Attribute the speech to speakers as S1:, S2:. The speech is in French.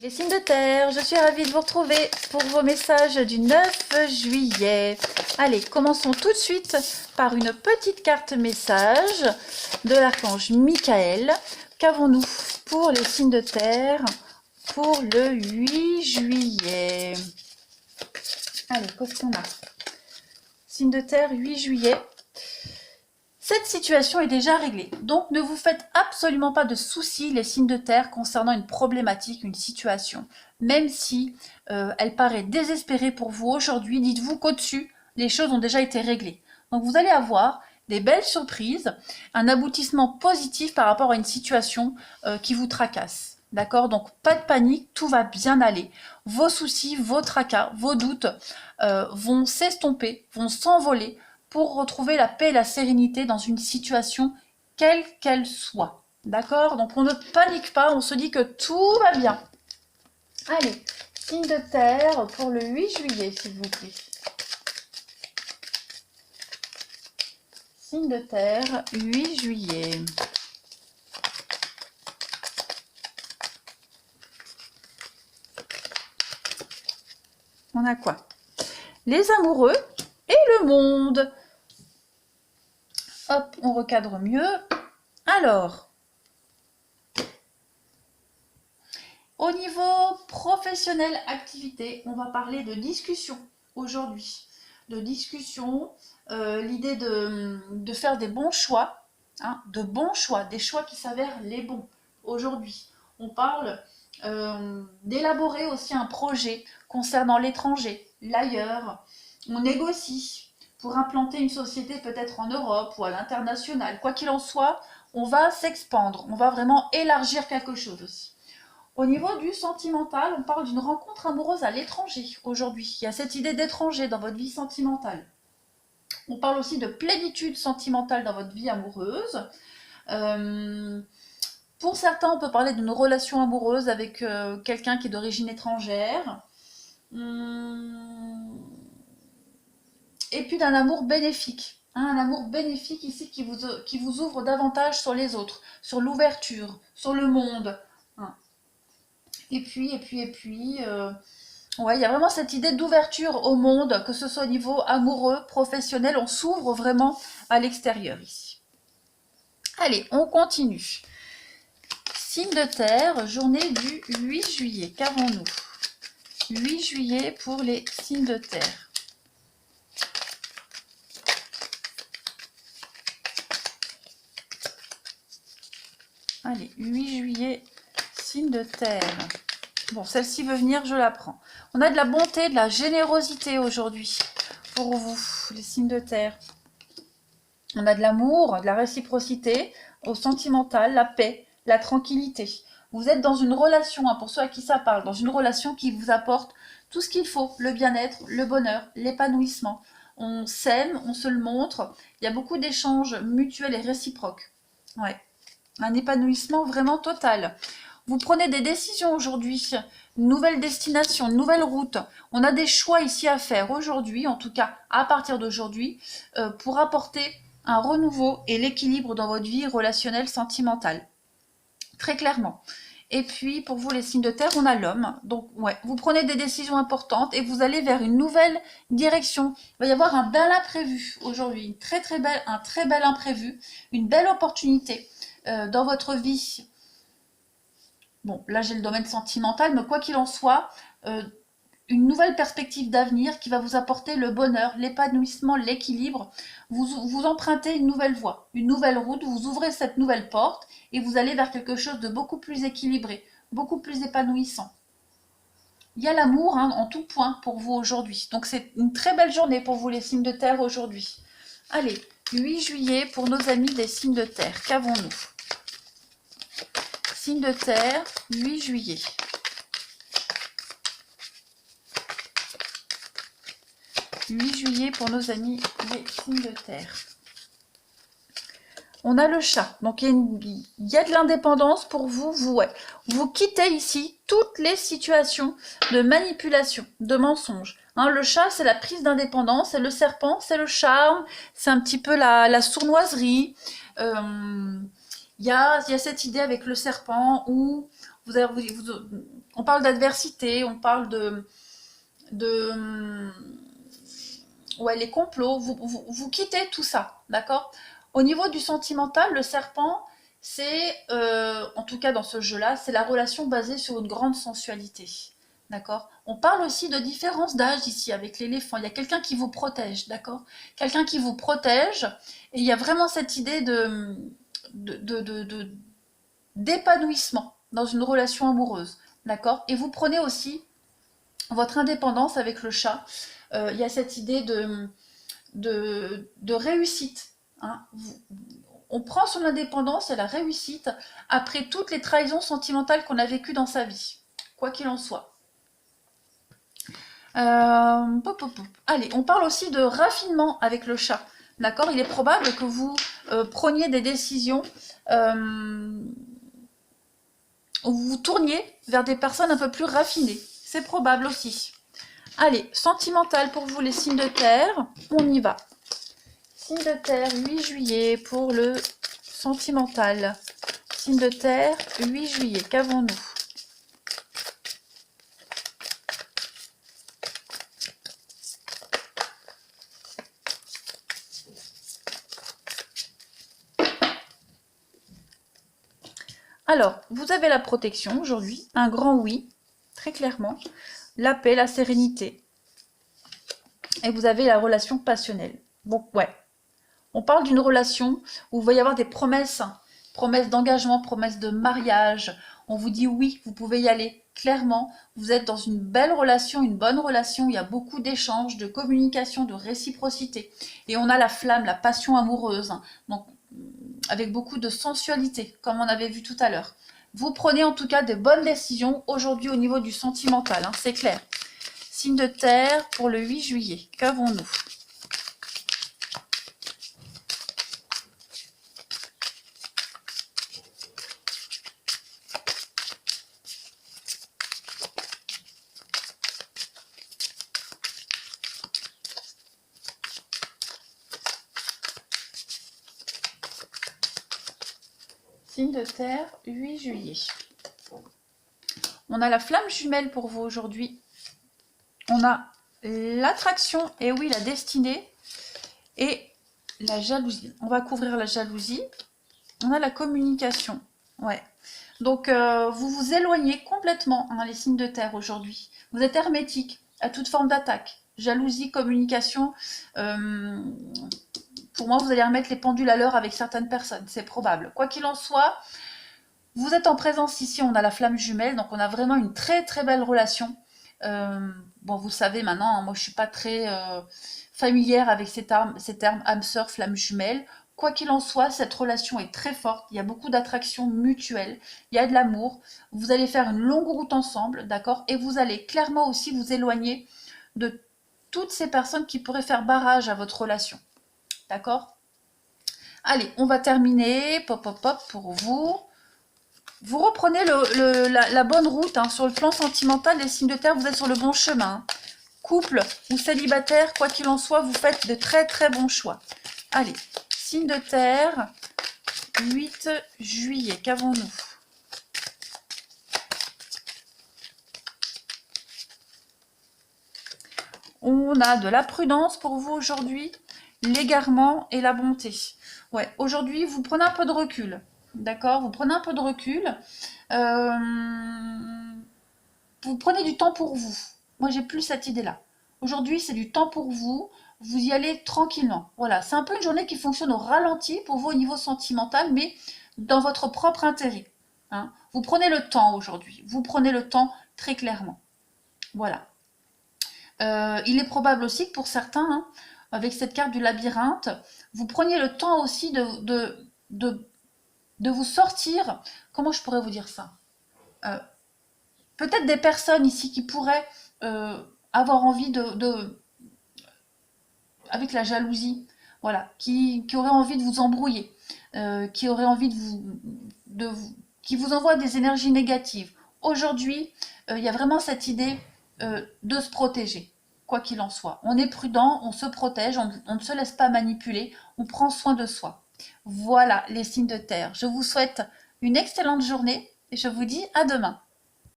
S1: Les signes de terre, je suis ravie de vous retrouver pour vos messages du 9 juillet. Allez, commençons tout de suite par une petite carte message de l'archange Michael. Qu'avons-nous pour les signes de terre pour le 8 juillet? Allez, qu'est-ce qu'on a? Signe de terre, 8 juillet. Cette situation est déjà réglée, donc ne vous faites absolument pas de soucis les signes de terre concernant une problématique, une situation. Même si elle paraît désespérée pour vous aujourd'hui, dites-vous qu'au-dessus, les choses ont déjà été réglées. Donc vous allez avoir des belles surprises, un aboutissement positif par rapport à une situation qui vous tracasse. D'accord? Donc pas de panique, tout va bien aller. Vos soucis, vos tracas, vos doutes vont s'estomper, vont s'envoler pour retrouver la paix et la sérénité dans une situation quelle qu'elle soit. D'accord? Donc on ne panique pas, on se dit que tout va bien. Allez, signe de terre pour le 8 juillet, s'il vous plaît. Signe de terre, 8 juillet. On a quoi? Les amoureux et le monde. Hop, on recadre mieux. Alors, au niveau professionnel, activité, on va parler de discussion aujourd'hui. De discussion, l'idée de faire des bons choix, hein, de bons choix, des choix qui s'avèrent les bons aujourd'hui. On parle d'élaborer aussi un projet concernant l'étranger, l'ailleurs. On négocie pour implanter une société peut-être en Europe ou à l'international. Quoi qu'il en soit, on va s'expandre, on va vraiment élargir quelque chose aussi. Au niveau du sentimental, on parle d'une rencontre amoureuse à l'étranger aujourd'hui. Il y a cette idée d'étranger dans votre vie sentimentale. On parle aussi de plénitude sentimentale dans votre vie amoureuse. Pour certains, on peut parler d'une relation amoureuse avec quelqu'un qui est d'origine étrangère. Et puis d'un amour bénéfique. Un amour bénéfique ici qui vous ouvre davantage sur les autres, sur l'ouverture, sur le monde. Et puis, ouais, il y a vraiment cette idée d'ouverture au monde, que ce soit au niveau amoureux, professionnel, on s'ouvre vraiment à l'extérieur ici. Allez, on continue. Signe de terre, journée du 8 juillet. Qu'avons-nous? 8 juillet pour les signes de terre. Allez, 8 juillet, signe de terre. Bon, celle-ci veut venir, je la prends. On a de la bonté, de la générosité aujourd'hui pour vous, les signes de terre. On a de l'amour, de la réciprocité, au sentimental, la paix, la tranquillité. Vous êtes dans une relation, hein, pour ceux à qui ça parle, dans une relation qui vous apporte tout ce qu'il faut, le bien-être, le bonheur, l'épanouissement. On s'aime, on se le montre. Il y a beaucoup d'échanges mutuels et réciproques. Ouais. Un épanouissement vraiment total. Vous prenez des décisions aujourd'hui, une nouvelle destination, une nouvelle route. On a des choix ici à faire aujourd'hui, en tout cas à partir d'aujourd'hui, pour apporter un renouveau et l'équilibre dans votre vie relationnelle, sentimentale. Très clairement. Et puis, pour vous, les signes de terre, on a l'homme. Donc, ouais, vous prenez des décisions importantes et vous allez vers une nouvelle direction. Il va y avoir un bel imprévu aujourd'hui, un très bel imprévu, une belle opportunité dans votre vie. Bon, là j'ai le domaine sentimental, mais quoi qu'il en soit, une nouvelle perspective d'avenir qui va vous apporter le bonheur, l'épanouissement, l'équilibre. Vous empruntez une nouvelle voie, une nouvelle route, vous ouvrez cette nouvelle porte et vous allez vers quelque chose de beaucoup plus équilibré, beaucoup plus épanouissant. Il y a l'amour en tout point pour vous aujourd'hui. Donc c'est une très belle journée pour vous les signes de terre aujourd'hui. Allez, 8 juillet pour nos amis des signes de terre. Qu'avons-nous? Signe de terre, 8 juillet. 8 juillet pour nos amis les signes de terre. On a le chat. Donc il y a de l'indépendance pour vous. Vous quittez ici toutes les situations de manipulation, de mensonge. Hein, le chat, c'est la prise d'indépendance. Et le serpent, c'est le charme. C'est un petit peu la sournoiserie. Il y a cette idée avec le serpent où on parle d'adversité, on parle ouais, les complots, vous quittez tout ça, d'accord? Au niveau du sentimental, le serpent, c'est, en tout cas dans ce jeu-là, c'est la relation basée sur une grande sensualité, d'accord? On parle aussi de différence d'âge ici avec l'éléphant. Il y a quelqu'un qui vous protège, d'accord? Quelqu'un qui vous protège, et il y a vraiment cette idée d'épanouissement dans une relation amoureuse, d'accord? Et vous prenez aussi votre indépendance avec le chat. Il y a cette idée de réussite. Hein. On prend son indépendance et la réussite après toutes les trahisons sentimentales qu'on a vécues dans sa vie, quoi qu'il en soit. Allez, on parle aussi de raffinement avec le chat. D'accord? Il est probable que vous preniez des décisions où vous vous tourniez vers des personnes un peu plus raffinées. C'est probable aussi. Allez, sentimental pour vous les signes de terre, on y va. Signe de terre, 8 juillet pour le sentimental. Signe de terre, 8 juillet, qu'avons-nous? Alors, vous avez la protection aujourd'hui, un grand oui, très clairement. La paix, la sérénité. Et vous avez la relation passionnelle. Bon, ouais. On parle d'une relation où il va y avoir des promesses, promesses d'engagement, promesses de mariage. On vous dit oui, vous pouvez y aller. Clairement, vous êtes dans une belle relation, une bonne relation. Où il y a beaucoup d'échanges, de communication, de réciprocité. Et on a la flamme, la passion amoureuse. Donc, avec beaucoup de sensualité, comme on avait vu tout à l'heure. Vous prenez en tout cas de bonnes décisions aujourd'hui au niveau du sentimental, hein, c'est clair. Signe de terre pour le 8 juillet. Qu'avons-nous? Signe de terre, 8 juillet. On a la flamme jumelle pour vous aujourd'hui. On a l'attraction, et oui, la destinée, et la jalousie. On va couvrir la jalousie. On a la communication. Ouais. Donc, vous vous éloignez complètement, hein, les signes de terre aujourd'hui. Vous êtes hermétique à toute forme d'attaque. Jalousie, communication. Pour moi, vous allez remettre les pendules à l'heure avec certaines personnes. C'est probable. Quoi qu'il en soit, vous êtes en présence ici. On a la flamme jumelle. Donc, on a vraiment une très, très belle relation. Bon, vous savez maintenant, hein, moi, je ne suis pas très familière avec ces termes âme sœur, flamme jumelle. Quoi qu'il en soit, cette relation est très forte. Il y a beaucoup d'attraction mutuelle. Il y a de l'amour. Vous allez faire une longue route ensemble, d'accord? Et vous allez clairement aussi vous éloigner de toutes ces personnes qui pourraient faire barrage à votre relation. D'accord? Allez, on va terminer. Pop, pop, pop pour vous. Vous reprenez la bonne route, hein, sur le plan sentimental. Les signes de terre, vous êtes sur le bon chemin. Couple ou célibataire, quoi qu'il en soit, vous faites de très très bons choix. Allez, signe de terre, 8 juillet, qu'avons-nous? On a de la prudence pour vous aujourd'hui, l'égarement et la bonté. Ouais, aujourd'hui, vous prenez un peu de recul, d'accord? Vous prenez un peu de recul. Vous prenez du temps pour vous. Moi, j'ai plus cette idée-là. Aujourd'hui, c'est du temps pour vous. Vous y allez tranquillement. Voilà, c'est un peu une journée qui fonctionne au ralenti pour vous au niveau sentimental, mais dans votre propre intérêt. Hein. Vous prenez le temps aujourd'hui. Vous prenez le temps très clairement. Voilà. Il est probable aussi que pour certains, hein, avec cette carte du labyrinthe, vous preniez le temps aussi de vous sortir. Comment je pourrais vous dire ça? Peut-être des personnes ici qui pourraient avoir envie avec la jalousie, voilà, qui auraient envie de vous embrouiller, qui auraient envie qui vous envoient des énergies négatives. Aujourd'hui, il y a vraiment cette idée de se protéger, quoi qu'il en soit. On est prudent, on se protège, on ne se laisse pas manipuler, on prend soin de soi. Voilà les signes de terre. Je vous souhaite une excellente journée et je vous dis à demain.